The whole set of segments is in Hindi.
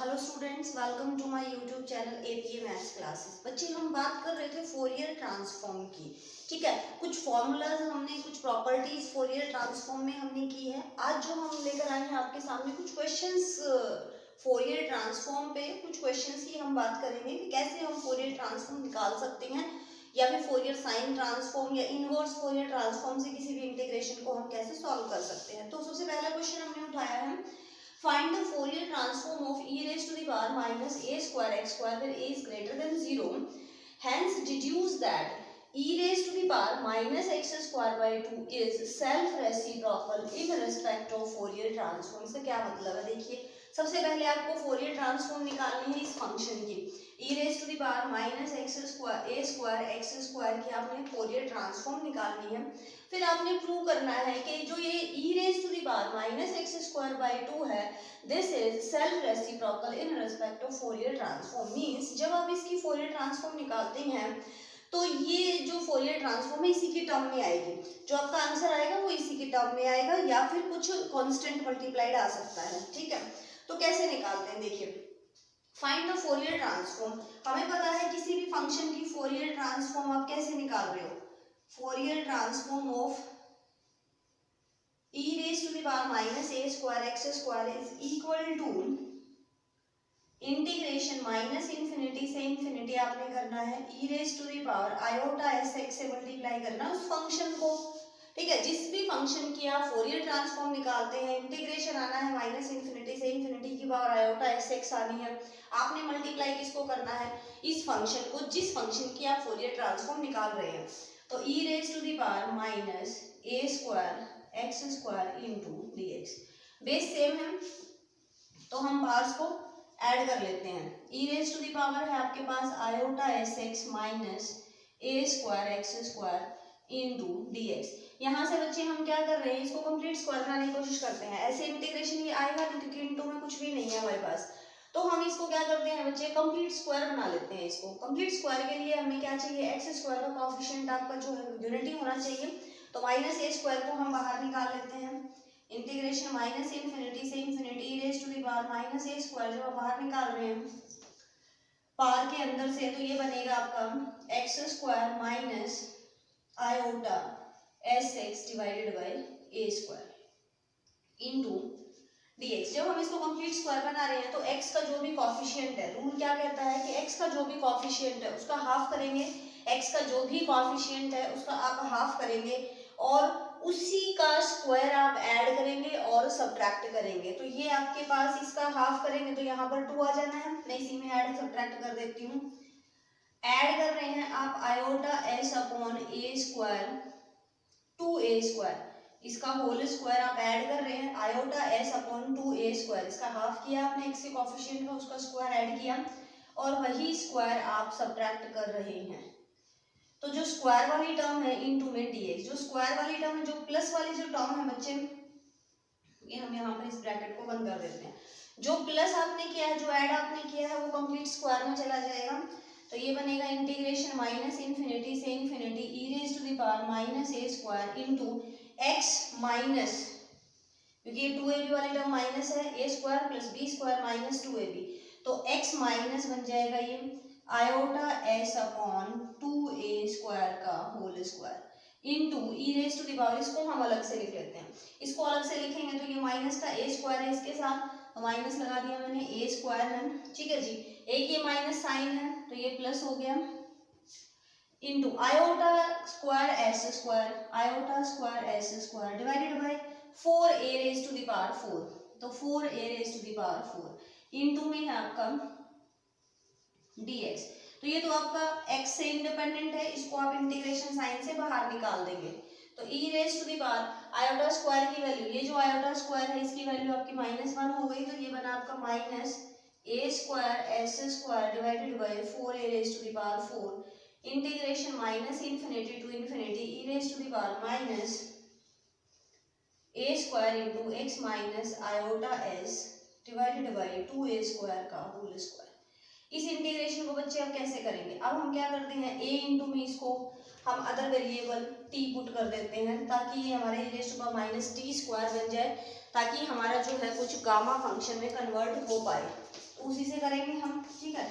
Hello students, welcome to my YouTube channel APA maths classes. बच्चे हम बात कर रहे थे फोरियर ट्रांसफॉर्म की। ठीक है, कुछ फॉर्मूलाज हमने, कुछ प्रॉपर्टीज फोरियर ट्रांसफॉर्म में हमने की है। आज जो हम लेकर आए हैं आपके सामने कुछ क्वेश्चंस फोरियर ट्रांसफॉर्म पे, कुछ क्वेश्चंस की हम बात करेंगे कि कैसे हम फोरियर ट्रांसफॉर्म निकाल सकते हैं, या फिर फोरियर साइन ट्रांसफॉर्म या इनवर्स फोरियर ट्रांसफॉर्म से किसी भी इंटीग्रेशन को हम कैसे सॉल्व कर सकते हैं। तो सबसे पहला क्वेश्चन हमने उठाया है, find the Fourier transform of e raised to the power minus a square x square where a is greater than 0. Hence deduce that e raised to the power minus x square by 2 is self reciprocal in respect of Fourier transform। इसका क्या मतलब है? देखिए, सबसे पहले आपको फोरियर ट्रांसफॉर्म निकालनी है इस फंक्शन की e raised to the power minus x square a square x square की आपने फोरियर ट्रांसफॉर्म निकालनी है। फिर आपने प्रूव करना है कि जो ये e raised to the power minus x square by 2 है, this is self reciprocal in respect of Fourier transform. Means जब आप इसकी फोरियर ट्रांसफॉर्म निकालते हैं तो ये जो फोरियर ट्रांसफॉर्म है इसी की टर्म में आएगी, जो आपका आंसर आएगा वो इसी की टर्म में आएगा, या फिर कुछ कांस्टेंट मल्टीप्लाइड आ सकता है। ठीक है, तो कैसे निकालते हैं? देखिए, फाइंड द फोरियर ट्रांसफॉर्म। हमें पता है किसी भी फंक्शन की फोरियर ट्रांसफॉर्म आप कैसे निकाल रहे हो? Fourier transform of e raised to the power minus a square x square is equal to integration minus infinity से इन्फिनिटी आपने करना है, e raised to the power iota s x से मल्टीप्लाई करना उस फंक्शन को। ठीक है, जिस भी फंक्शन की आप फोरियर ट्रांसफॉर्म निकालते हैं, इंटीग्रेशन आना है माइनस इन्फिनिटी से इन्फिनिटी की पावर आयोटा एस एक्स आनी है, आपने मल्टीप्लाई किसको करना है? इस फंक्शन को, जिस फंक्शन की आप फोरियर ट्रांसफॉर्म निकाल रहे हैं। तो e raised to the power minus a square x square into d x, base same है तो हम पार्ट्स को ऐड कर लेते हैं। e raise to the power है आपके पास iota s x minus a square x square into d x. यहाँ से बच्चे हम क्या कर रहे हैं, इसको कंप्लीट स्क्वायर बनाने की कोशिश करते हैं। ऐसे इंटीग्रेशन ये आएगा नहीं क्योंकि इंटू में कुछ भी नहीं है हमारे पास, तो हम इसको क्या करते हैं बच्चे, कंप्लीट स्क्वायर बना लेते हैं। इसको कंप्लीट स्क्वायर के लिए हमें क्या चाहिए? एक्स स्क्वायर का कोएफिशिएंट आपका जो है यूनिटी होना चाहिए, तो माइनस ए स्क्वायर को हम बाहर निकाल लेते हैं। इंटीग्रेशन माइनस इन्फिनिटी से infinity e raise to the power minus a square जो हम बाहर निकाल रहे हैं पावर के अंदर से, तो ये बनेगा आपका x square minus iota s x divided by A square into dx। जब हम इसको कंप्लीट स्क्वायर बना रहे हैं तो x का जो भी कॉफिशिएंट है, रूल क्या कहता है कि x का जो भी कॉफिशिएंट है उसका हाफ करेंगे, x का जो भी कॉफिशिएंट है उसका आप हाफ करेंगे और उसी का स्क्वायर आप ऐड करेंगे और सब्ट्रैक्ट करेंगे। तो ये आपके पास इसका हाफ करेंगे तो यहाँ पर 2 आ जाना है, मैं इसी में ऐड सब्ट्रैक्ट कर देती हूँ। ऐड कर रहे हैं आप iota s upon a square to a square, इसका होल स्क्वायर आप ऐड कर रहे हैं, iota s upon 2a square, इसका हाफ किया आपने x के कोएफिशिएंट का, उसका स्क्वायर ऐड किया और वही स्क्वायर आप सब्ट्रैक्ट कर रहे हैं। तो जो स्क्वायर वाली टर्म है इनटू में dx, जो स्क्वायर वाली टर्म है, जो प्लस वाली जो टर्म है बच्चे, ये हम यहाँ पर इस ब्रैकेट को बंद कर देते हैं। जो प्लस आपने किया है, जो ऐड आपने किया है वो कंप्लीट स्क्वायर में चला जाएगा, तो ये बनेगा इंटीग्रेशन माइनस इन्फिनिटी से infinity e raise to the power minus a square into x minus, क्योंकि ये 2ab वाली टर्म माइनस है, a square plus b square minus 2ab, तो x माइनस बन जाएगा ये iota s upon 2a square का whole square into e raise to the power, इसको हम अलग से लिख लेते हैं। इसको अलग से लिखेंगे तो ये माइनस का a स्क्वायर है, इसके साथ तो माइनस लगा दिया मैंने, a स्क्वायर है। ठीक है जी, एक ये माइनस साइन है तो ये प्लस हो गया into iota square s square, iota square s square divided by 4a raise to the power 4, तो 4a raise to the power 4 into में है आपका dx। तो ये तो आपका x से इंडिपेंडेंट है, इसको आप इंटीग्रेशन साइन से बाहर निकाल देंगे, तो e raise to the power iota square की वैल्यू, ये जो आयोटा स्क्वायर है इसकी वैल्यू आपकी -1 हो गई, तो ये बना आपका minus a square s square divided by 4a raise to the power 4 integration minus infinity to infinity e raise to the power minus a square into x minus iota s divided by 2a square का होल स्क्वायर। इस इंटीग्रेशन को बच्चे अब कैसे करेंगे? अब हम क्या करते हैं, a इंटू में इसको हम अदर वेरिएबल t पुट कर देते हैं ताकि ये हमारे e raise to power minus t square बन जाए, ताकि हमारा जो है कुछ गामा फंक्शन में कन्वर्ट हो पाए। उसी से करेंगे हम, ठीक है।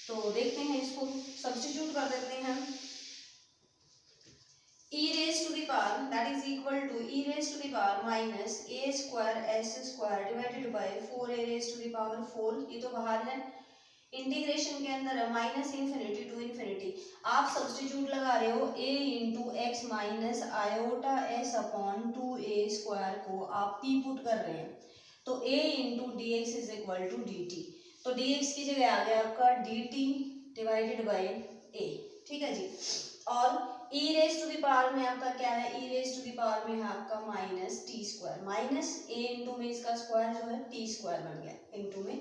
तो देखते हैं, इसको सब्स्टिट्यूट कर देते हैं हम। e raised to the power that is equal to e raised to the power minus a square s square divided by 4a raised to the power 4, ये तो बाहर है। इंटीग्रेशन के अंदर है माइनस इन्फिनिटी टू इन्फिनिटी, आप सब्स्टिट्यूट लगा रहे हो a into x minus iota s upon 2a square को आप p पुट कर रहे हैं, तो a into d x is equal to d t, तो dx की जगह आ गया आपका dt डिवाइडेड बाई a, ठीक है जी। और e raise to the power में आपका क्या है, e raise to the power में है आपका minus t square, minus a into में इसका स्क्वायर जो है टी स्क्वायर बन गया, इंटू में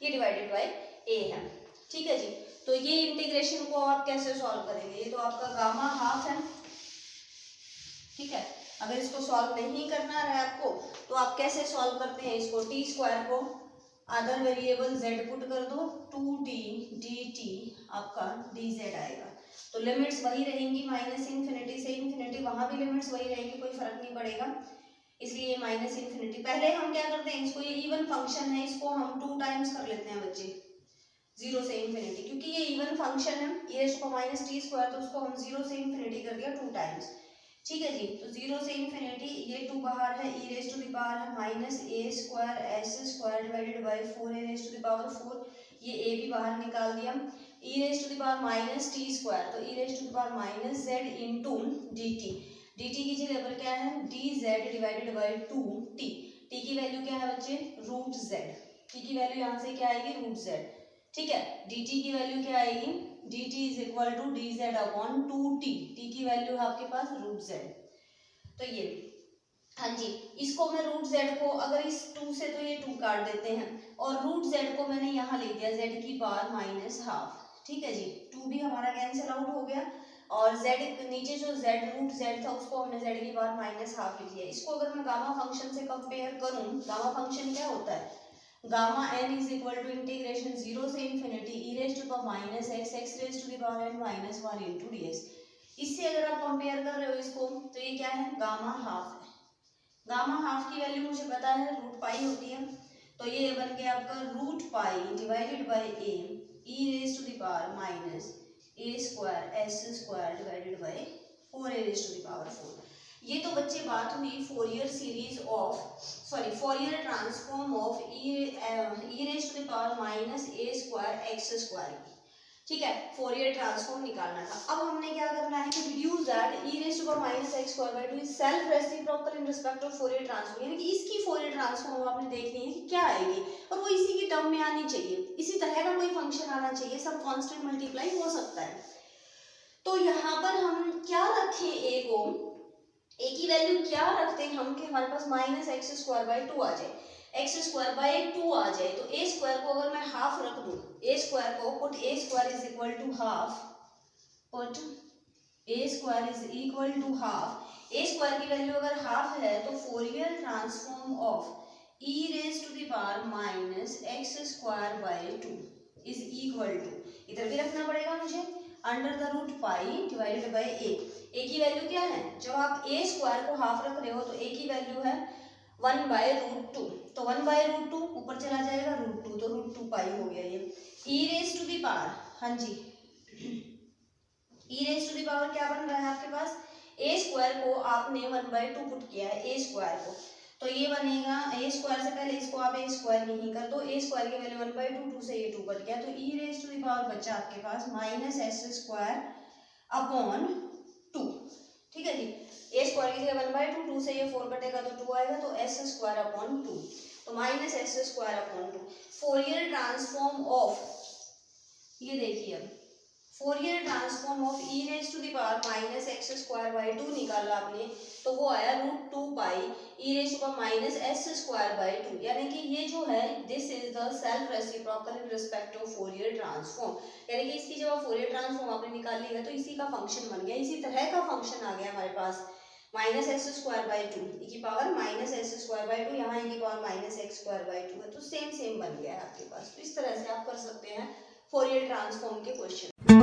ये डिवाइडेड बाई a है, ठीक है जी। तो ये इंटीग्रेशन को आप कैसे सॉल्व करेंगे, ये तो आपका गामा हाफ है, ठीक है। अगर इसको सॉल्व नहीं करना है आपको तो आप कैसे सॉल्व करते हैं इसको, टी स्क्वायर को अदर वेरिएबल z पुट कर दो, 2t dt आपका dz आएगा, तो लिमिट्स वही रहेंगी माइनस इन्फिनिटी से इन्फिनिटी, वहां भी लिमिट्स वही रहेंगी, कोई फर्क नहीं पड़ेगा, इसलिए माइनस इन्फिनिटी। पहले हम क्या करते हैं, इसको ये इवन फंक्शन है, इसको हम 2 टाइम्स कर लेते हैं बच्चे, 0 से इन्फिनिटी, क्योंकि ये इवन फंक्शन है, ये इसको माइनस टी स्क्वायर, तो उसको हम 0 से इन्फिनिटी कर दिया 2 टाइम्स, ठीक है जी। तो 0 से इन्फिनिटी, ये 2 बाहर है, e raise to the power है minus a square s square divided by 4a raise to the power 4, ये a भी बाहर निकाल दिया, e raise to the power minus t square, तो e raise to the power minus z into dt, dt की जगह पर क्या है dz divided by 2t, t की वैल्यू क्या है बच्चे रूट z, t की वैल्यू यहाँ से क्या आएगी रूट z, ठीक है। dt की वैल्यू क्या आएगी, dt is equal to dz upon 2t, t की वैल्यू है आपके पास रूट z, तो ये हाँ जी, इसको मैं रूट z को अगर इस 2 से तो ये 2 काट देते हैं, और रूट z को मैंने यहाँ ले दिया z की पावर माइनस हाफ, ठीक है जी। 2 भी हमारा कैंसिल आउट हो गया, और z नीचे जो z रूट z था उसको हमने z की पावर माइनस हाफ लिख दिया। इसको अगर मैं गामा फंक्शन से कंपेयर करूँ, गामा फंक्शन क्या होता है, gamma n is equal to integration 0 से infinity e raise to the minus x x raise to the power n minus 1 into dx। इससे अगर आप कंपेयर कर रहे हो इसको, तो ये क्या है गामा हाफ है, गामा हाफ की वैल्यू मुझे पता है रूट पाई होती है, तो ये बन गया आपका root pi divided by a e raise to the power minus a square s square divided by 4a raise to the power 4। ये तो बच्चे बात हुई Fourier series of Fourier transform of e raise to the power minus a square x square की, ठीक है, फोरियर ट्रांसफॉर्म निकालना था। अब हमने क्या करना है कि deduce that e raise to power minus x square by 2 is self reciprocal in respect of Fourier transform, यानी कि इसकी फोरियर ट्रांसफॉर्म आपने देखनी है कि क्या आएगी, और वो इसी की टर्म में आनी चाहिए, इसी तरह का कोई फंक्शन आना चाहिए, सब कांस्टेंट मल्टीप्लाई हो सकता है। तो यहाँ पर हम क्या रखें, ए की वैल्यू क्या रखते हैं हम कि हमारे पास माइनस एक्स स्क्वायर बाई 2 आ जाए, एक्स स्क्वायर बाई 2 आ जाए, तो ए स्क्वायर को अगर मैं हाफ रख दूं, ए स्क्वायर को put a square is equal to half, put a square is equal to half, a square की वैल्यू अगर हाफ है तो Fourier transform of e raise to the power minus x square by 2 is equal to, इधर भी रखना पड़ेगा मुझे, under the root pi divided by a की वैल्यू क्या है, जब आप ए स्क्वायर को हाफ रख रहे हो तो ए की वैल्यू है 1 बाय रूट 2, तो 1 बाय रूट 2 ऊपर चला जाएगा रूट 2, तो रूट 2 पाई हो गया ये e raise to the power, हाँ जी e raise to the power क्या बन रहा है आपके पास, ए स्क्वायर को आपने 1 बाय 2 पुट किया है ए स्क्वायर को, तो ये बनेगा ए स्क्वायर से पहले इसको आप ए स्क्वायर नहीं कर दो, ए स्क्वायर की वैल्यू 1 बाय 2, 2 से ये 2 कट गया, तो e raise to the power बचा आपके पास माइनस एस स्क्वायर अपॉन 2, ठीक है जी। ए स्क्वायर की जगह 1 बाय 2, 2 से ये 4 कटेगा तो 2 आएगा, तो एस स्क्वायर अपॉन 2, तो minus s square upon 2। Fourier transform of, ये देखिए अब Fourier transform of e raise to the power minus x square by 2 निकाला आपने, तो वो आया root 2 pi e raise to power minus s square by 2, यानी कि ये जो है this is the self reciprocal in respect of Fourier transform, यानी कि इसकी जब फोरियर ट्रांसफॉर्म आपने निकाल लिया तो इसी का फंक्शन बन गया, इसी तरह का फंक्शन आ गया हमारे पास minus x square by 2 e की power minus s square by 2, यहाँ e की power minus x square by 2 है, तो सेम बन गया है आपके पास। तो इस तरह से आप कर सकते हैं फोरियर ट्रांसफॉर्म के क्वेश्चन।